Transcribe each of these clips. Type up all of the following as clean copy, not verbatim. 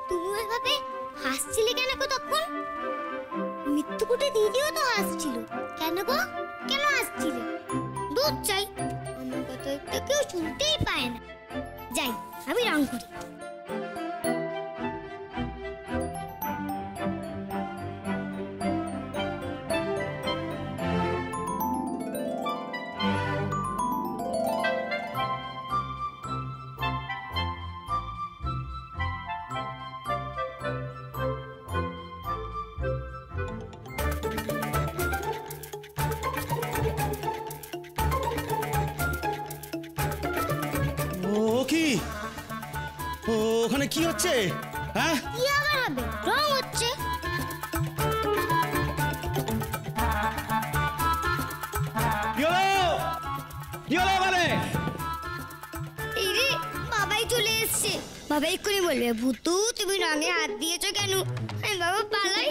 তুমি ওইভাবে হাসছিলে কেন গো তখন? মৃত্যুকুটে দিদিও তো হাসছিল। কেন গো, কেন হাসছিলে? দুধ চাই, আমার কথা তো কেউ শুনতেই পায় না। যাই, আমি রং করি। ওখানে কি হচ্ছে? হ্যাঁ, কি আবার হবে? রং হচ্ছে। এই রে, বাবাই চলে এসছে। বাবা এক্ষুনি বলবে, ভূতু তুমি রঙে হাত দিয়েছো কেন? আমি বাবা পালাই।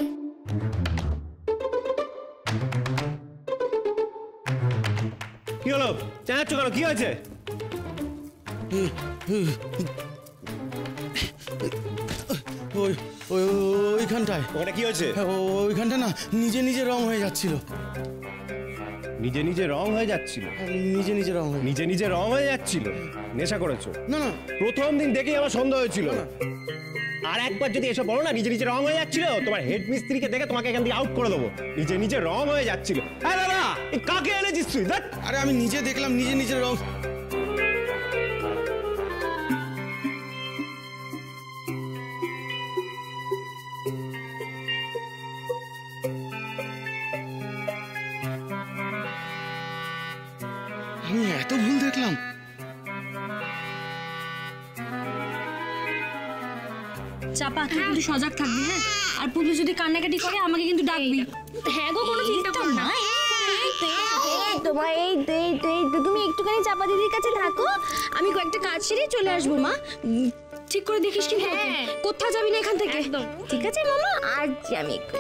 কি হলো? চেঁচাচ্ছ কেন? কি হয়েছে? ওইখানটায়। ওখানে কি হয়েছে? ওইখানটা না নিজে নিজে রং হয়ে যাচ্ছিল। নিজে নিজে রং হয়ে যাচ্ছিল? নিজে নিজে রং নিজে নিজে রং হয়ে যাচ্ছিল? নেশা করেছো? না না, প্রথম দিন দেখেই আমার সন্দেহ হয়েছিল। আর একবার যদি এসব বলো না নিজে নিজে রং হয়ে যাচ্ছিল, তোমার হেড মিস্ত্রিকে দেখে তোমাকে এখান থেকে আউট করে দেবো। নিজে নিজে রং হয়ে যাচ্ছিল। হ্যাঁ দাদা, কাকে এনেছিস তুই? আরে আমি নিজে দেখলাম নিজে নিজে রং। আমি এত ভুল দেখলাম? চাপা, তুই কিন্তু সজাগ থাকবি। হ্যাঁ, আর পুজো যদি কান্নাকাটি করে আমাকে কিন্তু ডাকবি। হ্যাঁ গো, কোনো চিন্তা কর না। তুমি একটুখানি চাপা দিদির কাছে থাকো, আমি কয়েকটা কাজ সেরে চলে আসবো। মা, ঠিক করে দেখিস কিন্তু কোথাও যাবি না এখান থেকে। ঠিক আছে মামা, আজ আমি একটু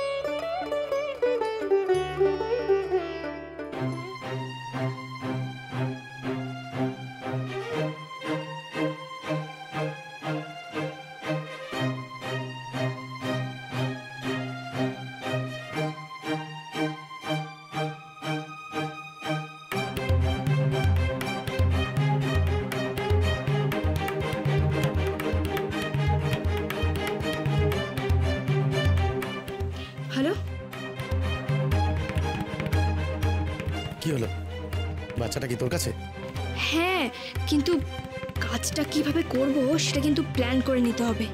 কি হলো? বাচ্চাটা কি তোর কাছে? হ্যাঁ, কিন্তু কাজটা কিভাবে করব সেটা কিন্তু প্ল্যান করে নিতে হবে।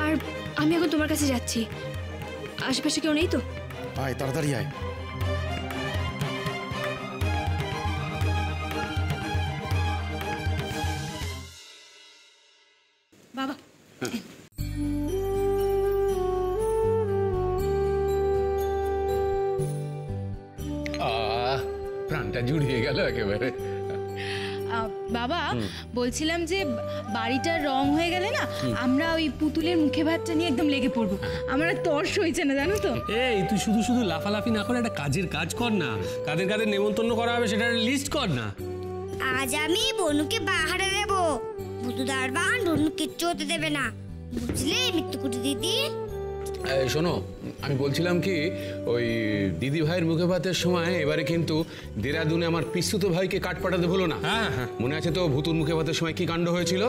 আর আমি এখন তোমার কাছে যাচ্ছি। আশেপাশে কেউ নেই তো? আয়, তাড়াতাড়ি আয়। বাবা, প্রাণটা জুড়িয়ে গেল একেবারে। বাবা, বলছিলাম যে বাড়িটার রং হয়ে গেলে না আমরা ওই পুতুলের মুখে ভাতটা নিয়ে একদম লেগে পড়বো। আমার তর্স হয়েছে না, জানো তো। এই তুই শুধু শুধু লাফালাফি না করে একটা কাজের কাজ কর না। কাদের কাদের নেমন্তন্ন করা হবে সেটার লিস্ট কর না। আজ আমি বনুকে বাহারে দেবো। ভূতু দারবান বনু কিচ্ছু হতে দেবে না, বুঝলে মৃত্যুকুটি দিদি? শোনো, আমি বলছিলাম কি, ওই দিদি ভাইয়ের মুখে ভাতের সময় এবারে কিন্তু দেরাদুনে আমার পিস্তুত ভাইকে কাঠ পাঠাতে হলো না। হ্যাঁ, মনে আছে তো ভূতুর মুখে ভাতের সময় কি কাণ্ড হয়েছিল?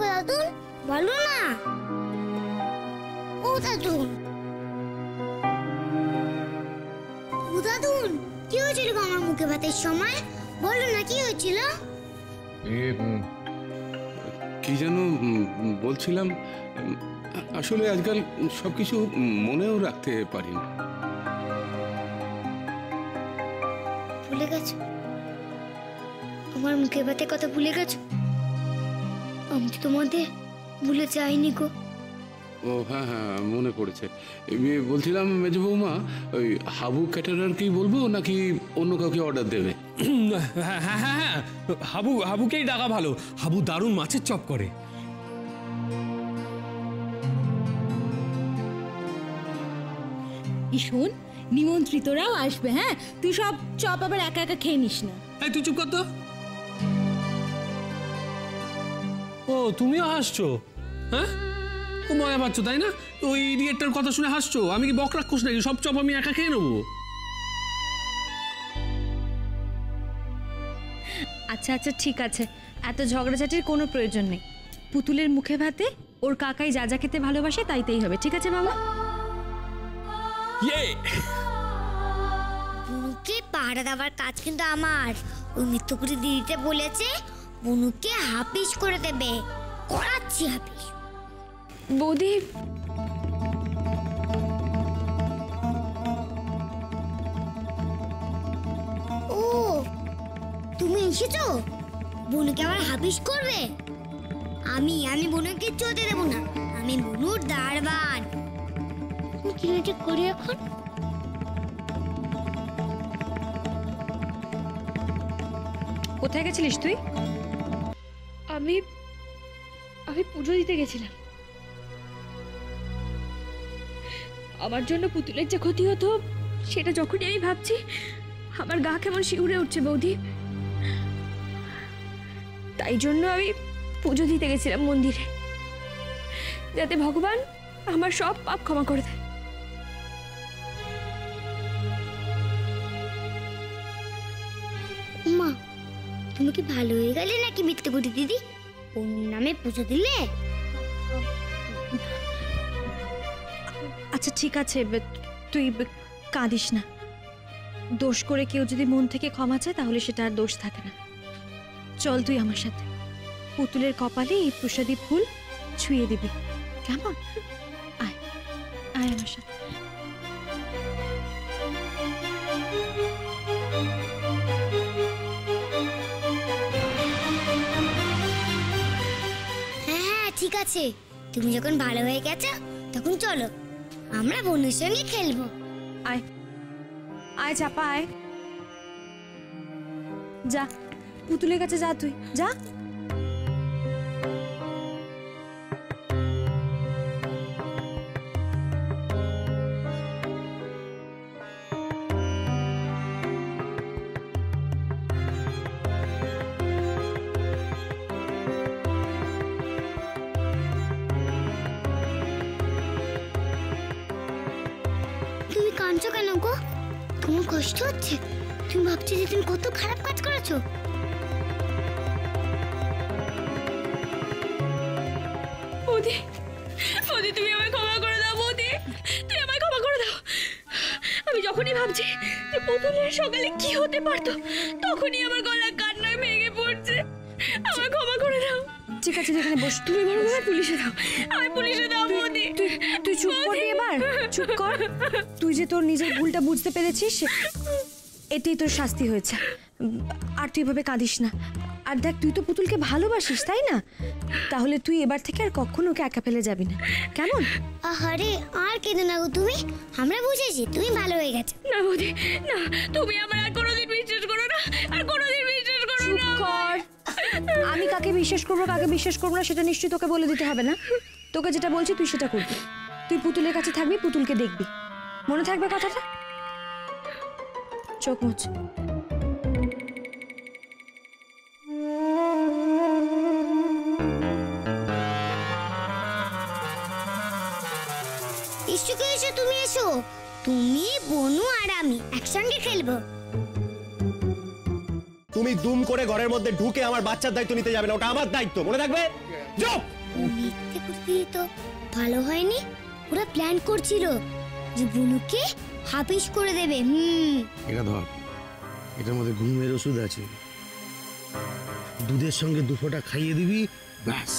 দাদুন বলো না। ও দাদুন, ও দাদুন, কি হয়েছিল আমার মুখে ভাতের সময়? বলো না কি হয়েছিল? কি যেন বলছিলাম, আসলে আজকাল সবকিছু মনেও রাখতে পারি না। ভুলে গেছো? আমার মুখে ভাতের কথা ভুলে গেছো? আমি তো তোমাদের ভুলে যাইনি গো। ও হ্যাঁ হ্যাঁ মনে পড়েছে। আমি বলছিলাম মেজো বৌমা, ওই হাবু ক্যাটারারকেই বলবো নাকি অন্য কাউকে অর্ডার দেবে? হ্যাঁ হ্যাঁ হ্যাঁ হ্যাঁ, হাবুকেই ডাকা ভালো। হাবু দারুণ মাছের চপ করে। শোন, নিমন্ত্রিতরাও আসবে, হ্যাঁ? তুই সব চপ আবার একা একা খেয়ে নিস না। এই তুই চুপ কর তো। ও তুমিও হাসছো? হ্যাঁ, ও মজা পাচ্ছ তাই না? ওই ইডিয়েটটার কথা শুনে হাসছো? আমি কি বক রাক্ষস নাকি? সব চপ আমি একা খেয়ে নেবো? আচ্ছা আচ্ছা ঠিক আছে, এত ঝগড়াঝাটির কোনো প্রয়োজন নেই। পুতুলের মুখে ভাতে ওর কাকাই যা যা খেতে ভালোবাসে তাইতেই হবে, ঠিক আছে বাবা? ইয়ে বুনুকে পাহারা দেওয়ার কাজ কিন্তু আমার। ওই মিথ্যুকুটি দিদিতে বলেছে বুনুকে হাফিস করে দেবে, করাচ্ছি হাফিস। বৌদি, ও তুমি এসেছো? বুনুকে আবার হাফিস করবে? আমি বুনুকে চলতে দেবো না, আমি বুনুর দারবান। কি ঠিক করি এখন? কোথায় গেছিলিস তুই? আমি পুজো দিতে গেছিলাম। আমার জন্য পুতুলের যে ক্ষতি হতো সেটা যখনই আমি ভাবছি আমার গা কেমন শিউরে উঠছে বৌদি। তাই জন্য আমি পুজো দিতে গেছিলাম মন্দিরে, যাতে ভগবান আমার সব পাপ ক্ষমা করে দেয়। মা, তুমি কি ভালো হয়ে গেলে নাকি মিথ্যুকুটি দিদি? ওর নামে পুজো দিলে? আচ্ছা ঠিক আছে, তুই কাঁদিস না। দোষ করে কেউ যদি মন থেকে ক্ষমা চায় তাহলে সেটা আর দোষ থাকে না। চল তুই আমার সাথে, পুতুলের কপালে এই প্রসাদী ফুল ছুঁয়ে দিবি, কেমন? আয় আয় আমার সাথে। হ্যাঁ ঠিক আছে, তুমি যখন ভালো হয়ে গেছো তখন চলো আমরা বোনের সঙ্গে খেলবো। আয় আয় চাপা আয়, যা পুতুলের কাছে যা, তুই যা। তুমি কাঁদছো কেন গো? তোমার কষ্ট হচ্ছে? তুমি ভাবছো যে তুমি কত খারাপ কাজ করেছো? বৌদি, বৌদি তুমি আমায় ক্ষমা করে দাও। বৌদি তুই আমায় ক্ষমা করে দাও। আমি যখনই ভাবছি যে পুতুলের সকালে কি হতে পারতো তখনই আমার গলা কান্নায় ভেঙে পড়ছে। আমায় ক্ষমা করে দাও। ঠিক আছে, এখানে বস। তুমি বরং আমায় পুলিশে দাও, আমায় পুলিশে দাও বৌদি। তুই চুপ করবি এবার? চুপ কর। তুই যে তোর নিজের ভুলটা বুঝতে পেরেছিস, এটাই তোর শাস্তি হয়েছে। আর তুই এভাবে কাঁদিস না। আর দেখ, তুই তো পুতুলকে ভালোবাসিস তাই না? তাহলে তুই এবার থেকে আর কখনো ওকে একা ফেলে যাবি না, কেমন? আহারে আর কেঁদো না গো তুমি, আমরা বুঝেছি তুমি ভালো হয়ে গেছো। না বৌদি না, তুমি আমার আর কোনোদিন বিশ্বাস করো না, আর কোনোদিন বিশ্বাস করো চুপ না। কর। আমি কাকে বিশ্বাস করবো কাকে বিশ্বাস করবো না সেটা নিশ্চয়ই তোকে বলে দিতে হবে না। তোকে যেটা বলছি তুই সেটা করবি। তুই পুতুলের কাছে থাকবি, পুতুলকে দেখবি, মনে থাকবে কথাটা? চোখ মুছ। এসো তুমি এসো, তুমি বনু আর আমি একসঙ্গে খেলবো। তুমি দুম করে ঘরের মধ্যে ঢুকে আমার বাচ্চার দায়িত্ব নিতে যাবে না, ওটা আমার দায়িত্ব, মনে থাকবে? চুপ! মিথ্যে করতে তো ভালো হয়নি। ওরা প্ল্যান করছিল যে বুনুকে হাফিস করে দেবে। এটা ধর, এটার মধ্যে ঘুমের ওষুধ আছে, দুধের সঙ্গে 2 ফোঁটা খাইয়ে দিবি, ব্যাস